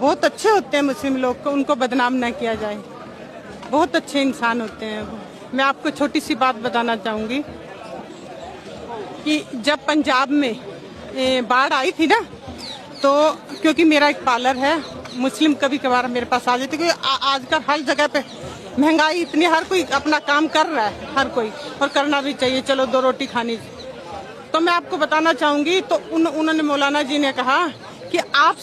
बहुत अच्छे होते हैं मुस्लिम लोग को, उनको बदनाम न किया जाए। बहुत अच्छे इंसान होते हैं वो। मैं आपको छोटी सी बात बताना चाहूँगी कि जब पंजाब में बाढ़ आई थी ना, तो क्योंकि मेरा एक पार्लर है, मुस्लिम कभी कभार मेरे पास आ जाते, क्योंकि आजकल हर जगह पे महंगाई इतनी, हर कोई अपना काम कर रहा है, हर कोई, और करना भी चाहिए, चलो दो रोटी खानी। तो मैं आपको बताना चाहूँगी, तो उन्होंने मौलाना जी ने कहा कि आप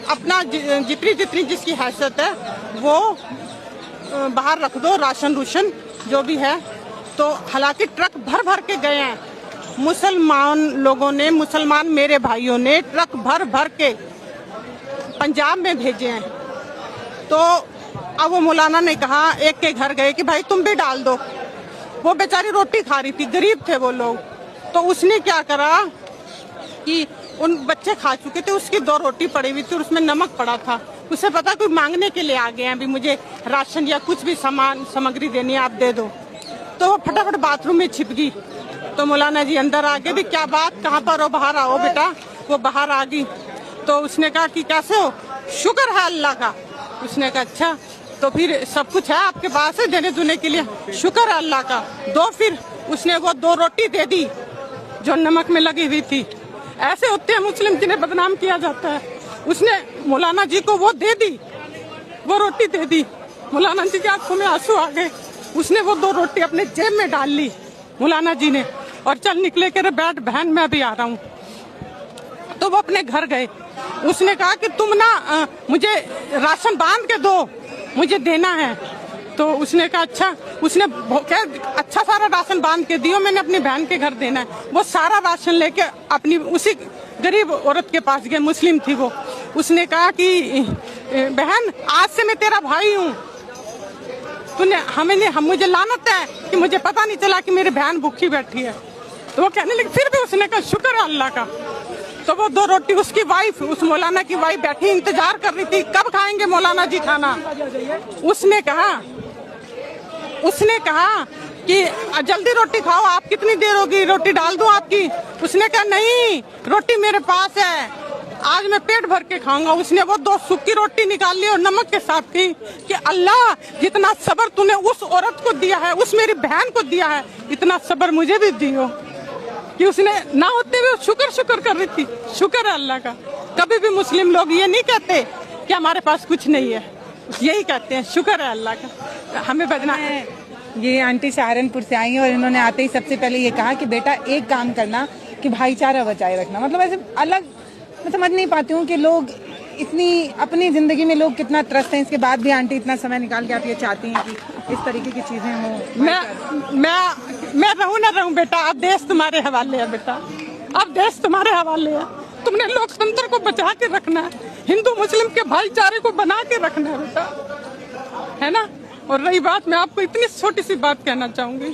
अपना जितनी जितनी जिसकी हैसियत है वो बाहर रख दो, राशन रूशन जो भी है। तो हालांकि ट्रक भर भर के गए हैं मुसलमान लोगों ने, मुसलमान मेरे भाइयों ने ट्रक भर भर के पंजाब में भेजे हैं। तो अब वो मौलाना ने कहा, एक के घर गए कि भाई तुम भी डाल दो। वो बेचारी रोटी खा रही थी, गरीब थे वो लोग। तो उसने क्या करा कि उन बच्चे खा चुके थे, उसकी 2 रोटी पड़ी हुई थी और उसमें नमक पड़ा था। उसे पता कोई मांगने के लिए आ गए हैं, अभी मुझे राशन या कुछ भी सामग्री देनी है, आप दे दो। तो वो फटाफट बाथरूम में छिप गई। तो मौलाना जी अंदर आ गए, भी क्या बात, कहाँ पर हो, बाहर आओ बेटा। वो बाहर आ गई। तो उसने कहा कि कैसे हो, शुक्र है अल्लाह का। उसने कहा अच्छा, तो फिर सब कुछ है आपके पास है देने दुने के लिए, शुक्र है अल्लाह का, दो। फिर उसने वो 2 रोटी दे दी जो नमक में लगी हुई थी। ऐसे होते हैं मुस्लिम जिन्हें बदनाम किया जाता है। उसने मौलाना जी को वो दे दी, वो रोटी दे दी। मौलाना जी की आंखों में आंसू आ गए। उसने वो 2 रोटी अपने जेब में डाल ली मौलाना जी ने, और चल निकले के बैठ बहन मैं भी आ रहा हूँ। तो वो अपने घर गए। उसने कहा कि तुम ना मुझे राशन बांध के दो, मुझे देना है। तो उसने कहा अच्छा। उसने क्या अच्छा सारा राशन बांध के दियो, मैंने अपनी बहन के घर देना है। वो सारा राशन लेके अपनी उसी गरीब औरत के पास गए, मुस्लिम थी वो। उसने कहा कि बहन आज से मैं तेरा भाई हूँ, तूने मुझे लानत है कि मुझे पता नहीं चला कि मेरी बहन भूखी बैठी है। तो वो कहने लगी, फिर भी उसने कहा शुक्र है अल्लाह का। तो वो 2 रोटी उसकी वाइफ, उस मौलाना की वाइफ बैठी इंतजार कर रही थी, कब खाएंगे मौलाना जी खाना। उसने कहा कि जल्दी रोटी खाओ, आप कितनी देर होगी, रोटी डाल दूं आपकी। उसने कहा नहीं, रोटी मेरे पास है, आज मैं पेट भर के खाऊंगा। उसने वो 2 सूखी रोटी निकाल ली और नमक के साथ थी कि अल्लाह जितना सब्र तूने उस औरत को दिया है, उस मेरी बहन को दिया है, इतना सब्र मुझे भी दियो। कि उसने ना होते हुए शुक्र कर रही थी। शुक्र है अल्लाह का। कभी भी मुस्लिम लोग ये नहीं कहते कि हमारे पास कुछ नहीं है, यही कहते हैं शुक्र है अल्लाह का। हमें बदना है। ये आंटी सहारनपुर से आई हैं और इन्होंने आते ही सबसे पहले ये कहा कि बेटा एक काम करना कि भाईचारा बचाए रखना। मतलब ऐसे अलग, मैं समझ नहीं पाती हूँ कि लोग इतनी अपनी जिंदगी में लोग कितना त्रस्त हैं, इसके बाद भी आंटी इतना समय निकाल के आप ये चाहती हैं कि इस तरीके की चीजें हों। मैं रहूं ना रहूं बेटा, अब देश तुम्हारे हवाले है बेटा, अब देश तुम्हारे हवाले है। तुमने लोकतंत्र को बचा के रखना है, हिंदू मुस्लिम के भाईचारे को बना के रखना है बेटा, है ना। और रही बात, मैं आपको इतनी छोटी सी बात कहना चाहूंगी,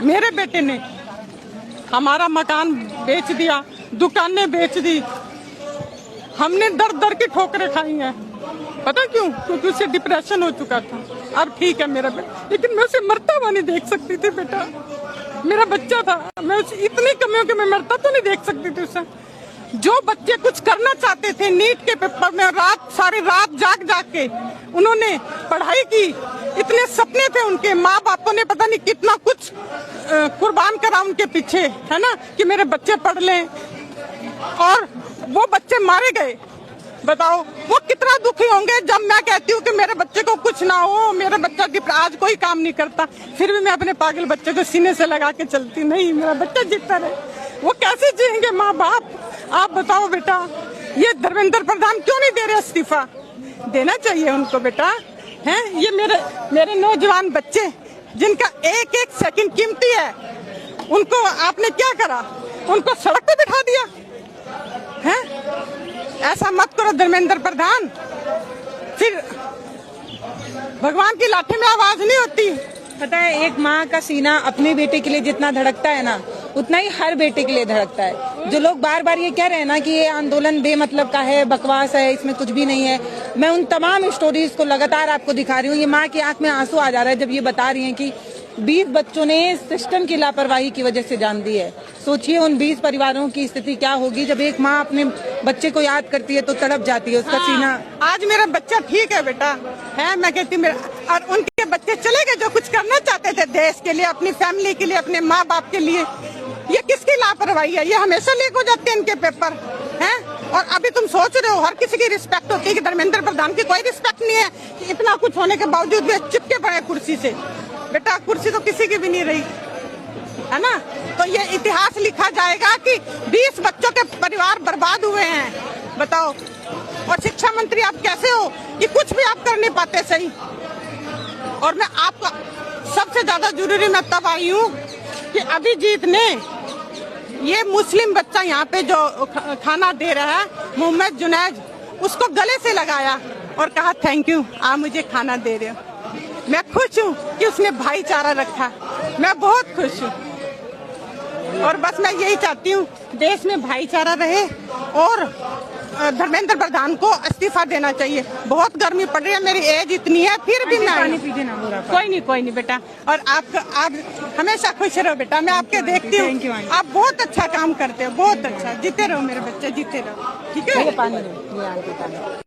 मेरे बेटे ने हमारा मकान बेच दिया, दुकानें बेच दी, हमने दर दर की ठोकरें खाई हैं। पता क्यों? क्योंकि उसे डिप्रेशन हो चुका था। अब ठीक है मेरा बेटा, लेकिन मैं उसे मरता हुआ नहीं देख सकती थी बेटा, मेरा बच्चा था। मैं उसे इतनी कमियों के मैं मरता तो नहीं देख सकती थी उसे। जो बच्चे कुछ करना चाहते थे, नीट के पेपर में सारी रात जाग के उन्होंने पढ़ाई की, इतने सपने थे उनके, माँ बापों ने पता नहीं कितना कुछ कुर्बान करा उनके पीछे, है ना, कि मेरे बच्चे पढ़ लें, और वो बच्चे मारे गए। बताओ वो कितना दुखी होंगे जब मैं कहती हूँ कि मेरे बच्चे को कुछ ना हो, मेरा बच्चा आज कोई काम नहीं करता, फिर भी मैं अपने पागल बच्चे को सीने से लगा के चलती, नहीं मेरा बच्चा जीता रहे। वो कैसे जिएंगे माँ बाप, आप बताओ बेटा। ये धर्मेंद्र प्रधान क्यों नहीं दे रहे इस्तीफा? देना चाहिए उनको बेटा, है। ये मेरे नौजवान बच्चे जिनका एक एक सेकंड कीमती है, उनको आपने क्या करा? उनको सड़क पे बिठा दिया है। ऐसा मत करो धर्मेंद्र प्रधान, फिर भगवान की लाठी में आवाज नहीं होती। पता है, एक माँ का सीना अपने बेटे के लिए जितना धड़कता है ना, उतना ही हर बेटे के लिए धड़कता है। जो लोग बार बार ये कह रहे हैं ना कि ये आंदोलन बेमतलब का है, बकवास है, इसमें कुछ भी नहीं है, मैं उन तमाम स्टोरीज को लगातार आपको दिखा रही हूँ। ये माँ की आंख में आंसू आ जा रहा है जब ये बता रही हैं कि 20 बच्चों ने सिस्टम की लापरवाही की वजह से जान दी है। सोचिए उन 20 परिवारों की स्थिति क्या होगी जब एक माँ अपने बच्चे को याद करती है तो तड़प जाती है, उसका सीना। आज मेरा बच्चा ठीक है बेटा, है मैं कहती हूँ और उनके बच्चे चले गए जो कुछ करना चाहते थे देश के लिए, अपनी फैमिली के लिए, अपने माँ बाप के लिए। ये किसकी लापरवाही है? ये हमेशा लीक हो जाते हैं इनके पेपर हैं। और अभी तुम सोच रहे हो हर किसी की रिस्पेक्ट होती है कि धर्मेंद्र प्रधान की कोई रिस्पेक्ट नहीं है कि इतना कुछ होने के बावजूद भी चिपके पड़े कुर्सी से। बेटा कुर्सी तो किसी की भी नहीं रही है ना। तो ये इतिहास लिखा जाएगा कि 20 बच्चों के परिवार बर्बाद हुए हैं, बताओ। और शिक्षा मंत्री आप कैसे हो कि कुछ भी आप कर नहीं पाते सही। और मैं आपका सबसे ज्यादा जरूरी मैं तब आई हूँ कि अभिजीत ने ये मुस्लिम बच्चा यहाँ पे जो खाना दे रहा है मोहम्मद जुनैद, उसको गले से लगाया और कहा थैंक यू, आप मुझे खाना दे रहे हो। मैं खुश हूँ कि उसने भाईचारा रखा, मैं बहुत खुश हूँ। और बस मैं यही चाहती हूँ देश में भाईचारा रहे और धर्मेंद्र प्रधान को इस्तीफा देना चाहिए। बहुत गर्मी पड़ रही है, मेरी एज इतनी है फिर भी मैं कोई नहीं बेटा। और आप हमेशा खुश रहो बेटा, मैं आपके देखती हूँ आप बहुत अच्छा काम करते हो, बहुत अच्छा। जीते रहो मेरे बच्चे, जीते रहो, ठीक है।